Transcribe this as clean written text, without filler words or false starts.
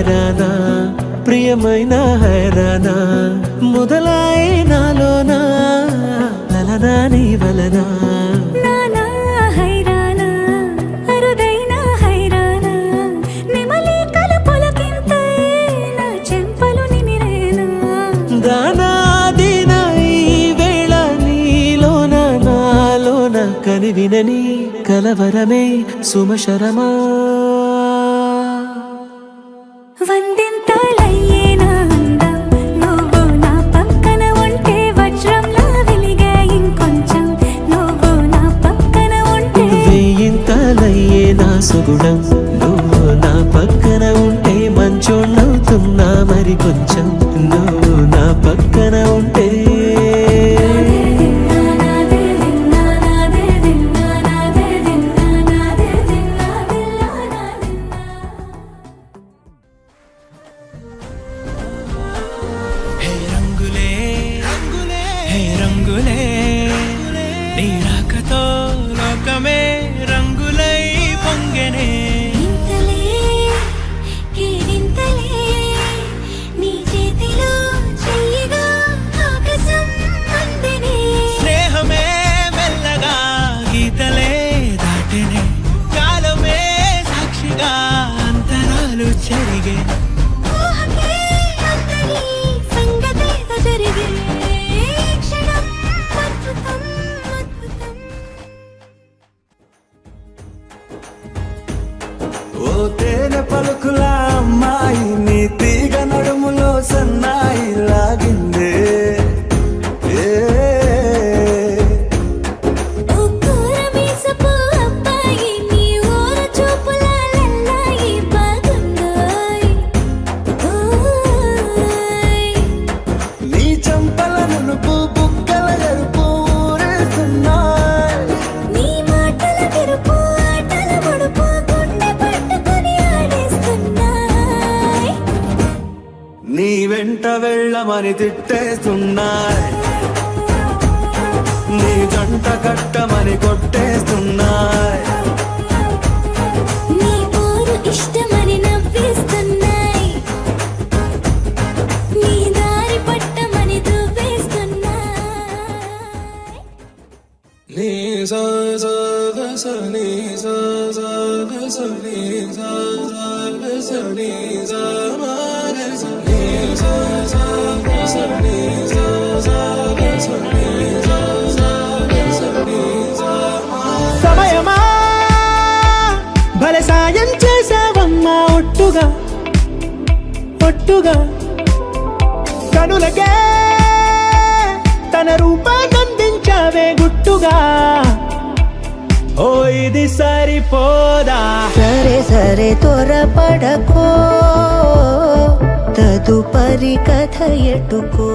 హైరానా ప్రియమైన హైరానా మొదలాయే నాలోనా లలనా నీ వలనా కనివినని కలవరమే సుమశరమా వందింతలయ్యేనా అందం నువ్వు నా పక్కన ఉంటే వజ్రంలా వెలిగే ఇంకొంచెం నువ్వు నా పక్కన ఉంటే వేయింతలయ్యేనా సుగుణం నువ్వు నా పక్కన ఉంటే మంచోణ్ణవుతున్నా మరి కొంచెం నువ్వు నా పక్కన ఉంటే నీ రాకతో లోకమే రంగులై పొంగెనే నీ చేతిలో చెయ్యగా ఆకాశం అందెనే స్నేహమే మెల్లగా గీతలే దాటెనే కాలమే సాక్షిగా అంతరాలు చెరిగే ఓ తేనె పలుకుల అమ్మాయి నీ తీగ నడుములో సన్నాయి లాగిందే నీ చంపల నునుపు బుక్కల ఎరుపు ఊరేస్తున్నాయి నీ మాటల తెరుపు ఆటల ముడుపు గుండె పట్టుకొని ఆడేస్తున్నాయి నీ వెంట వెళ్ళమని తిట్టేస్తున్నాయి నీ జంట కట్టమని కొట్టేస్తున్నాయి నీ పోరు ఇష్టమని నవ్విస్తున్నాయి నీ దారి పట్టమని దువ్వేస్తున్నాయి నీ సా సా స నీ సా సా స నీ సా సా స నీ సా మా స నీ సా సా స నీ సా సా స నీ సా సా స నీ సా సమయమా భలే సాయం చేసావమ్మా ఒట్టుగా ఒట్టుగా కనులకే తన రూపాన్నందించావే గుట్టుగా ఓ ఇది సరిపోదా సరే సరే త్వరపడకో తదుపరి కథ ఎటుకో